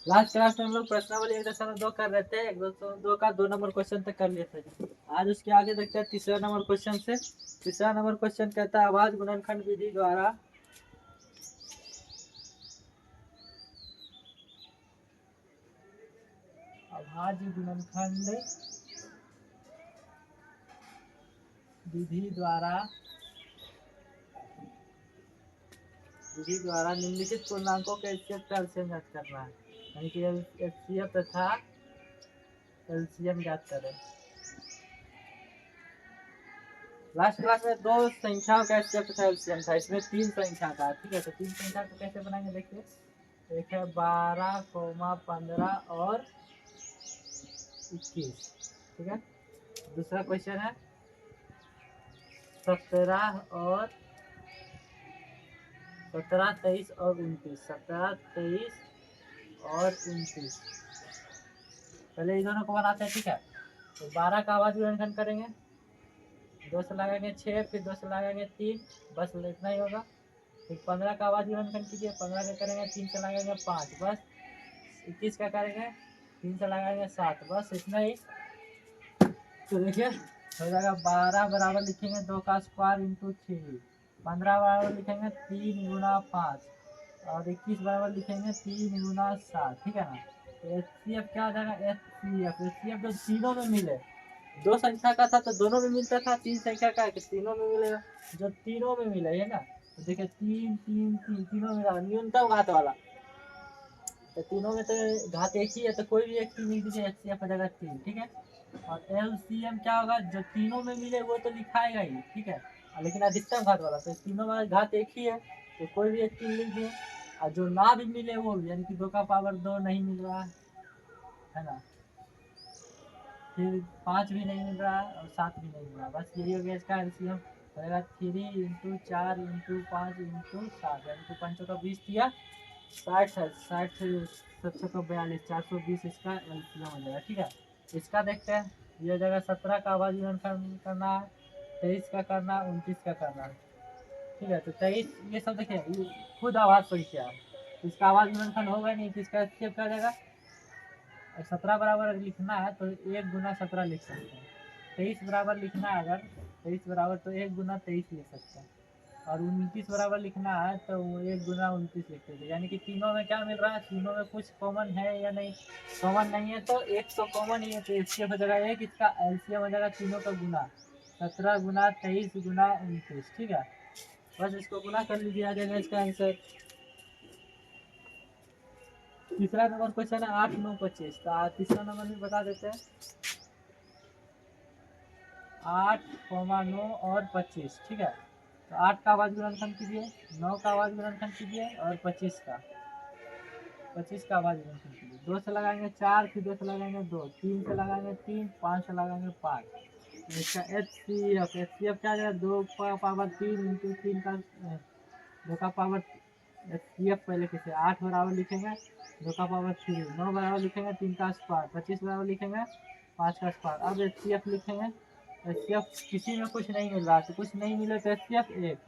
Last class में हम लोग प्रश्नावली 1.2 कर रहे थे, 1.2 का 2 नंबर क्वेश्चन तक कर लिए थे। आज उसके आगे देखते हैं तीसरा नंबर क्वेश्चन से। तीसरा नंबर क्वेश्चन कहता है अभाज्य गुणनखंड विधि द्वारा अभाज्य गुणनखंड विधि द्वारा निम्नलिखित पूर्णांकों के एचसीएफ का एलसीएम ज्ञात करना है, यानी कि एचसीएफ तथा एलसीएम ज्ञात करें। लास्ट क्लास में 2 संख्याओं का एचसीएफ तथा एलसीएम था, इसमें 3 संख्या का। ठीक है, तो 3 संख्या को कैसे बनाएंगे देखिए। एक है 12, 15 और 21। ठीक है, दूसरा क्वेश्चन है 17, 23 और 29। 17, 23 और 29। पहले इन दोनों को बनाते हैं। ठीक है, तो 12 का अभाज्य गुणनखंड करेंगे, 2 से लगाएंगे 6, फिर 2 से लगाएंगे 3, बस इतना ही होगा। फिर 15 का अभाज्य गुणनखंड कीजिए, 15 का करेंगे 3 से लगाएंगे 5, बस। 21 का करेंगे 3 से लगाएंगे 7, बस इतना ही। तो देखिए हो जाएगा 12 बराबर लिखेंगे 2 का स्क्वायर इंटू 3, 15 बराबर लिखेंगे 3 गुना 5 और 21 बराबर लिखेंगे 3 गुना 7। ठीक है ना, तो एचसीएफ क्या आ जाएगा, एचसीएफ जो तीनों में मिले। 2 संख्या का था तो दोनों में मिलता था, 3 संख्या का है कि तीनों में मिलेगा। जो तीनों में मिले है ना, तो देखिए 3 3 3 तीनों में न्यूनतम घात वाला, तो तीनों में तो घात एक ही है, तो कोई भी एक चीज लिख दीजिए, एचसीएफ हो जाएगा 3। ठीक है, और एलसीएम क्या होगा, जो तीनों में मिले वो तो लिखाएगा ही। ठीक है, लेकिन अधिकतम घात वाला, तो तीनों में घात एक ही है, तो कोई भी एक चीज लिख दिए। और जो ना भी मिले वो भी, यानी कि 2 का पावर 2 नहीं मिल रहा है ना, फिर 5 भी नहीं मिल रहा है और 7 भी नहीं मिल रहा, बस यही हो गया इसका एलसीएम। रहेगा 3 इंटू 4 इंटू 5 इंटू 7, यानी कि 5 का 20 दिया 60 है, 60 700 का 42, 420 इसका एलसीएम हो जाएगा। ठीक है, इसका देखते हैं। ये हो जाएगा 17 का अभाज्य गुणनखंड करना है, 23 का करना है, 29 का करना है। ठीक है, तो 23 ये सब देखिए खुद आवाज संख्या है, इसका अभाज्य गुणनखंड होगा नहीं, तो इसका एलसीएम क्या हो जाएगा। 17 बराबर लिखना है तो 1 गुना 17 लिख सकते हैं। 23 बराबर लिखना है अगर 23 बराबर, तो 1 गुना 23 लिख सकते हैं। और 29 बराबर लिखना है तो 1 गुना 29 लिखते थे। यानी कि तीनों में क्या मिल रहा है, तीनों में कुछ कॉमन है या नहीं। कॉमन नहीं है तो एक तो कॉमन ही है, तो एचसीएफ हो जाएगा 1, इसका एलसीएम हो जाएगा तीनों का गुना, 17 गुना 23 गुना 29। ठीक है, बस इसको गुना कर लीजिए, आ जाएगा इसका आंसर। तीसरा नंबर क्वेश्चन है 8, 9, 25। तो तीसरा नंबर भी बता देते हैं। 8, 9 और 25। ठीक है, तो 8 का अभाज्य गुणनखंड कीजिए, 9 का अभाज्य गुणनखंड कीजिए और 25 का अभाज्य गुणनखंड कीजिए। 2 से लगाएंगे 4, फिर 2 से लगाएंगे 2, 3 से लगाएंगे 3, 5 से लगाएंगे 5। इसका एचसीएफ क्या आ जाएगा, 2 का पावर 3 इंटू 3 का 2 का पावर एचसीएफ पहले किसे 8 बराबर लिखेंगे 2 का पावर 3, 9 बराबर लिखेंगे 3 का स्क्वायर, 25 बराबर लिखेंगे 5 का स्क्वायर। अब एचसीएफ लिखेंगे, एचसीएफ किसी में कुछ नहीं मिल रहा, तो कुछ नहीं मिले तो एचसीएफ 1,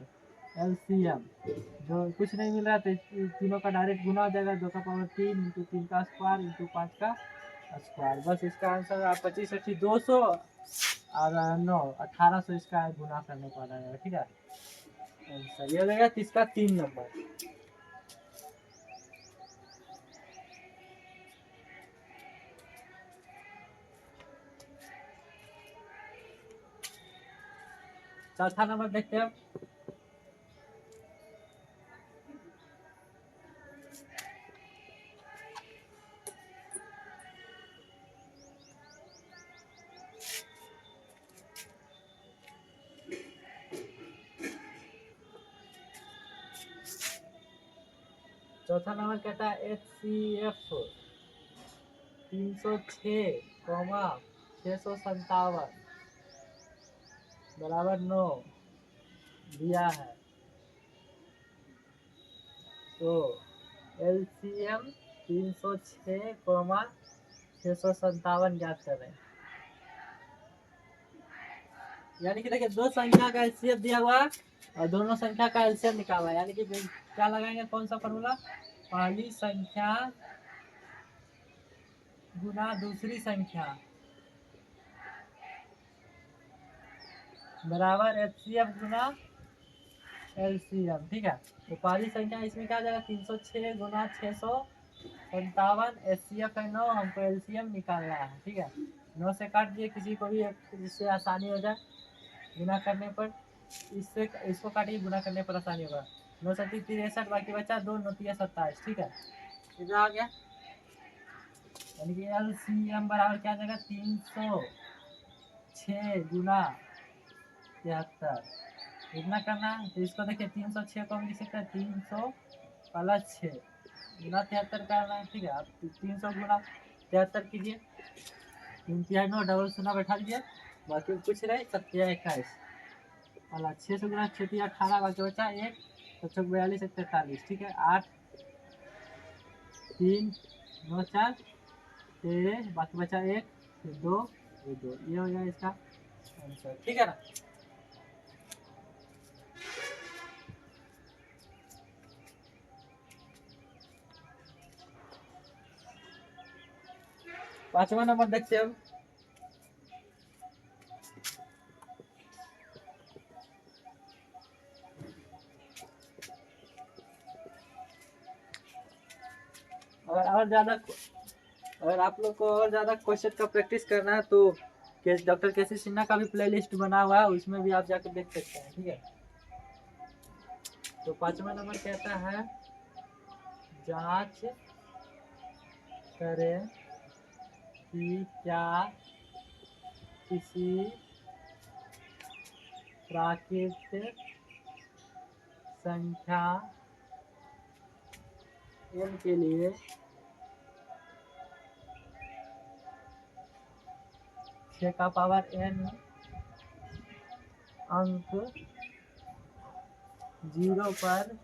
एलसीएम जो कुछ नहीं मिल रहा तो तीनों का डायरेक्ट गुना हो जाएगा, 2 का पावर 3 इंटू 3 का स्क्वायर इंटू 5 का स्क्वायर। बस इसका आंसर आप 25 80 200 और 9 1800 इसका गुना करने को आ जाएगा। ठीक है, आंसर ये हो जाएगा इसका 3 नंबर। चौथा नंबर देखते हैं। चौथा नंबर कहता है एचसीएफ 306, 657 बराबर 9 दिया है, तो एलसीएम 306, 657 ज्ञात कर रहे हैं। यानी कि देखिए 2 संख्या का एलसीएम दिया हुआ और दोनों संख्या का एलसीएम निकाला, यानी कि क्या लगाएंगे, कौन सा फॉर्मूला, पहली संख्या गुना दूसरी संख्या बराबर एचसीएफ गुना एलसीएम। ठीक है, तो पहली संख्या इसमें क्या आ जाएगा 306 गुना 657, एचसीएफ है 9, हमको एलसीएम निकालना है। ठीक है, 9 से काट दिए, किसी को भी जिससे आसानी हो जाए गुना करने पर, इससे इसको काटिए, गुना करने पर आसानी होगा। 9 से 63, बाकी बचा 2 9 27। ठीक है, इधर आ गया, यानी कि एलसीएम बराबर क्या आ जाएगा 306 गुना 73। इतना करना है, तो इसको देखिए 306 को हम लिख सकते हैं 300 प्लस 6 गुना 73 करना है। ठीक है, अब 300 गुना 73 कीजिए, 3 डबल शून्य बैठा दीजिए, बाकी कुछ रहे 27 वाला 600 गुना 6 18, बाकी बचा 1 तो 42 43। ठीक है, 8 3 9 4 13, बाकी बचा 1 2 2, ये हो जाएगा इसका आंसर। ठीक है ना। पांचवा नंबर देखते हैं अब। और ज़्यादा, अगर आप लोग को और ज़्यादा क्वेश्चन का प्रैक्टिस करना है तो डॉक्टर केसी सिन्हा का भी प्लेलिस्ट बना हुआ है, उसमें भी आप जाकर देख सकते हैं। ठीक है, तो पांचवा नंबर कहता है जांच करें कि क्या किसी प्राकृतिक संख्या n के लिए छः का पावर n अंक 0 पर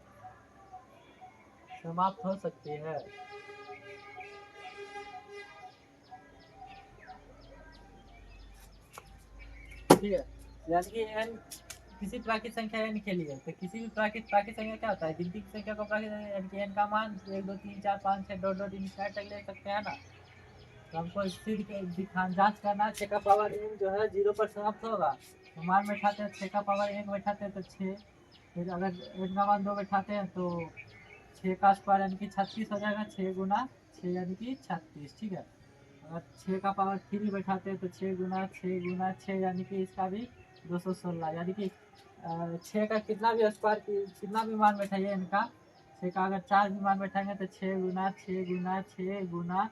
समाप्त हो सकती है। ठीक है, यानी कि n किसी प्राकृतिक संख्या n के लिए, तो किसी भी प्राकृतिक संख्या क्या होता है, गिनती की संख्या को प्राकृतिक, यानी कि n का मान 1 2 3 4 5 6 डॉट इनफिनिटी तक ले सकते हैं ना। तो हमको सिर्फ जांच करना है 6 का पावर n जो है 0 पर समाप्त होगा, तो मान बैठाते हैं 6 का पावर n बैठाते हैं तो 6, फिर अगर n का मान 2 बैठाते हैं तो 6 का स्क्वायर यानी कि 36 हो जाएगा, 6 गुना 6 यानी कि 36। ठीक है, अगर 6 का पावर 3 बैठाते हैं तो 6 गुना 6 गुना 6 यानी कि इसका भी 216, यानी कि 6 का कितना भी स्क्वायर कितना भी मान बैठाइए इनका, 6 का अगर 4 भी मान बैठाएंगे तो 6 गुना 6 गुना 6 गुना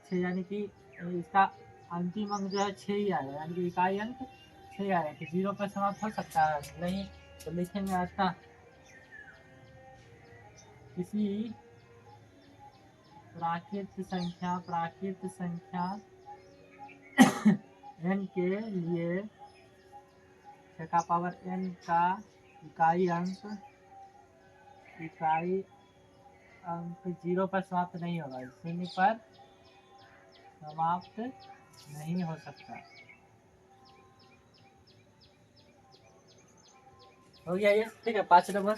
6, यानी कि इसका अंतिम अंक जो है 6 ही आएगा, यानी कि इकाई अंक 6 आएगा। तो 0 पर समाप्त हो सकता है नहीं, तो लिखेंगे अच्छा किसी प्राकृतिक संख्या n के लिए 6 का पावर n का इकाई अंक 0 पर समाप्त नहीं होगा, 0 पर समाप्त नहीं हो सकता। हो गया ये। ठीक है, 5 नंबर।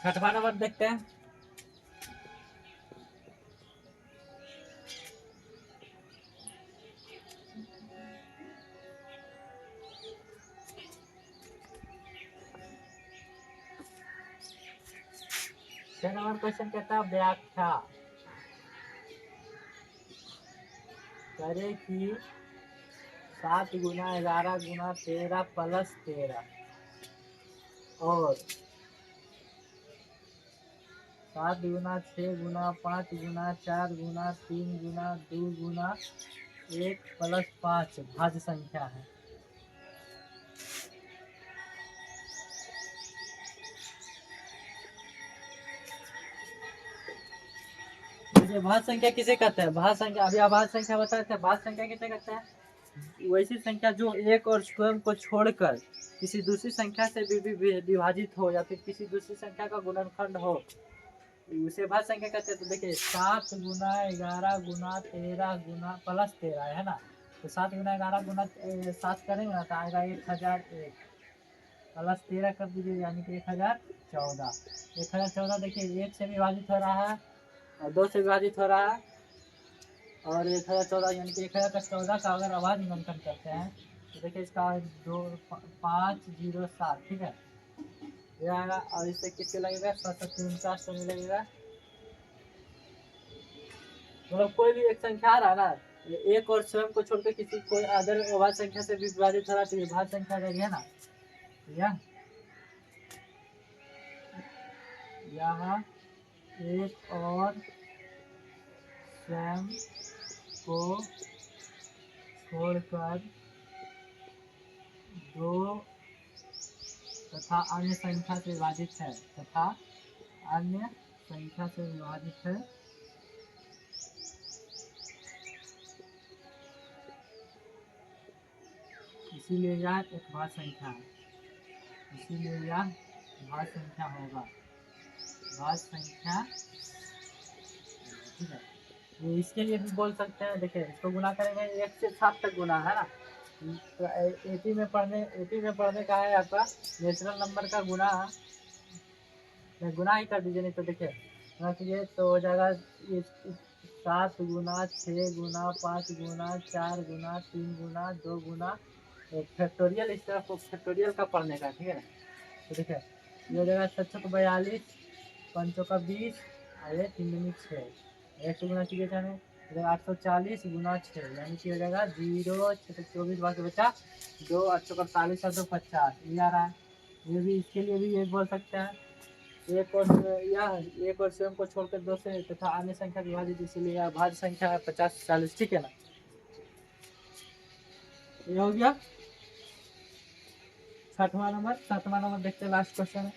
छठवां नंबर देखते हैं। नंबर क्वेश्चन कहता है व्याख्या करे कि 7 गुना 11 गुना 13 प्लस 13 और 7 गुना 6 गुना 5 गुना 4 गुना 3 गुना 2 गुना 1 प्लस 5 भाज्य संख्या है। भाज्य संख्या किसे कहते हैं, भाज्य संख्या अभी अभाज्य संख्या बताए थे, भाज्य संख्या किसे कहते हैं, वैसी संख्या जो एक और स्वयं को छोड़कर किसी दूसरी संख्या से भी विभाजित हो या फिर किसी दूसरी संख्या का गुणनखंड हो, उसे भाज्य संख्या कहते हैं। तो देखिए 7 गुना 11 गुना 13 गुना प्लस 13 है ना, तो 7 गुना 11 गुना 7 करेंगे ना तो आएगा 1001 प्लस 13 कर दीजिए यानी कि 1014। 1014 देखिए 1 से विभाजित हो रहा है और 2 से विभाजित हो रहा है और 1014 यानी कि 1014 का अगर आवाज नियंत्रण करते हैं तो देखिए इसका 2507 ठीक है ये आएगा। और इससे किसके लगेगा 749 तो मिलेगा। मतलब कोई भी एक संख्या आ रहा है ना, एक और स्वयं को छोड़कर किसी कोई अदर अभाज्य संख्या से भी विभाजित हो रहा है तो ये भाज्य संख्या रहेगी है ना। यहाँ एक और स्वयं को छोड़कर दो तथा अन्य संख्या से विभाजित है इसीलिए यह एक भाज्य संख्या है, इसीलिए यह भाज्य संख्या होगा, भाज्य संख्या ठीक है। ये इसके लिए भी बोल सकते हैं। देखिए इसको गुना करेंगे 1 से 7 तक गुना है ना, तो एपी में पढ़ने का है आपका नेचुरल नंबर का गुना ही कर दीजिए। नहीं तो देखिए गुना कीजिए तो हो जाएगा 7 गुना 6 गुना 5 गुना 4 गुना 3 गुना 2 गुना फैक्टोरियल, इस तरह को फैक्टोरियल का पढ़ने का ठीक है। तो देखिए ये हो जाएगा 7 को 42 5 का 20 और ये 3 दूनी 6 1 से गुना कीजिए जाने 840 गुना 6 यानी कि हो जाएगा 0 6 24 बाकी बचा 2 8 का 48 और 2 50 ये आ रहा है। ये भी इसके लिए भी ये बोल सकते हैं एक और स्वयं को छोड़कर 2 से तथा अन्य संख्या विभाजित, इसीलिए यह भाज्य संख्या है 50 40 ठीक है ना। ये हो गया 7वां नंबर देखते हैं लास्ट क्वेश्चन है।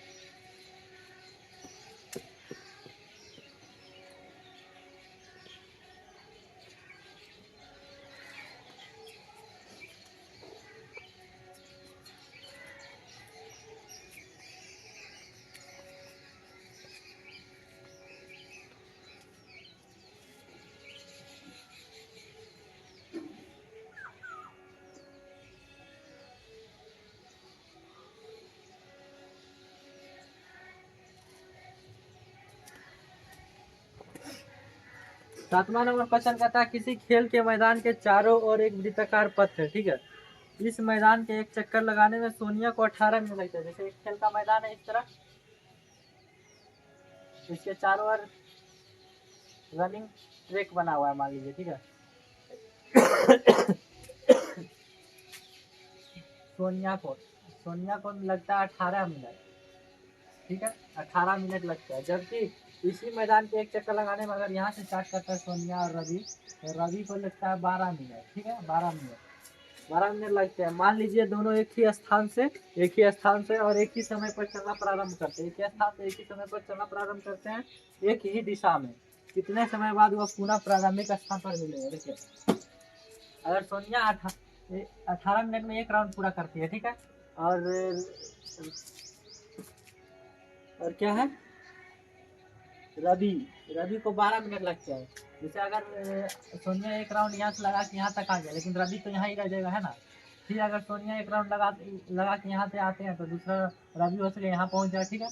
सातवां नंबर क्वेश्चन कहता है किसी खेल के मैदान के चारों ओर एक वृत्ताकार पथ है ठीक है। इस मैदान के एक चक्कर लगाने में सोनिया को 18 मिनट लगते हैं। जैसे एक खेल का मैदान है इस तरह, इसके चारों ओर रनिंग ट्रैक बना हुआ है मान लीजिए ठीक है। सोनिया को लगता है 18 मिनट ठीक है, 18 मिनट लगता है। जबकि इसी मैदान के एक चक्कर लगाने में अगर यहाँ से स्टार्ट करता है सोनिया और रवि तो रवि को लगता है 12 मिनट ठीक है। 12 मिनट लगते हैं। मान लीजिए दोनों एक ही स्थान से और एक ही समय पर चलना प्रारंभ करते हैं, एक ही स्थान से एक ही समय पर चलना प्रारंभ करते हैं एक ही दिशा में, कितने समय बाद वह पुनः प्रारंभिक स्थान पर मिलेगा। देखिए अगर सोनिया 18 मिनट में एक राउंड पूरा करती है ठीक है, और क्या है रवि को 12 मिनट लगते हैं। जैसे अगर सोनिया एक राउंड यहाँ से लगा के यहाँ तक आ गया लेकिन रवि तो यहाँ ही रह जाएगा है ना। फिर अगर सोनिया एक राउंड लगा के यहाँ से आते हैं तो दूसरा रवि हो सके यहाँ पहुँच जाए ठीक है।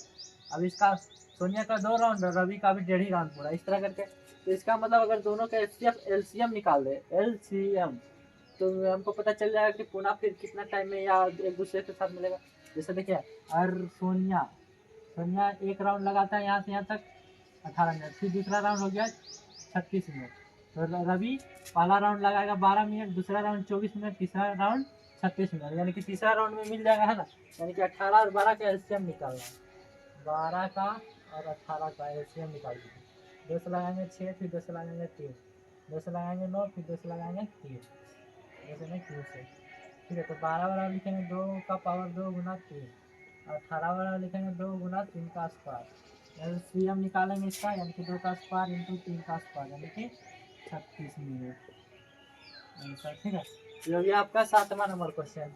अब इसका सोनिया का 2 राउंड और रवि का भी 1.5 राउंड पूरा इस तरह करके। तो इसका मतलब अगर दोनों का एलसीएम निकाल दे तो हमको पता चल जाएगा कि पुनः फिर कितना टाइम में या एक दूसरे के साथ मिलेगा। जैसे देखिए अगर सोनिया एक राउंड लगाता है यहाँ से यहाँ तक 18 मिनट, फिर दूसरा राउंड हो गया 36 मिनट, तो रवि पहला राउंड लगाएगा 12 मिनट, दूसरा राउंड 24 मिनट, तीसरा राउंड 36 मिनट, यानी कि तीसरा राउंड में मिल जाएगा है ना। यानी कि 18 और 12 का एलसीएम निकालना है, 12 का और 18 का एलसीएम निकाल दीजिए। 2 से लगाएंगे 6, फिर 2 से लगाएंगे 3, 2 से लगाएंगे 9, फिर 2 से लगाएंगे 3, 2 से नहीं 3 से ठीक है। तो 12 वाला लिखेंगे 2 का पावर 2 गुना 3, 18 वाला लिखेंगे 2 गुना 3 का स्क्वायर। एलसीएम निकालेंगे इसका यानी कि 2 का स्क्वायर इंटू 3 का स्क्वायर यानी कि 36 मिनट आंसर ठीक है। ये हो गया आपका 7वां नंबर क्वेश्चन।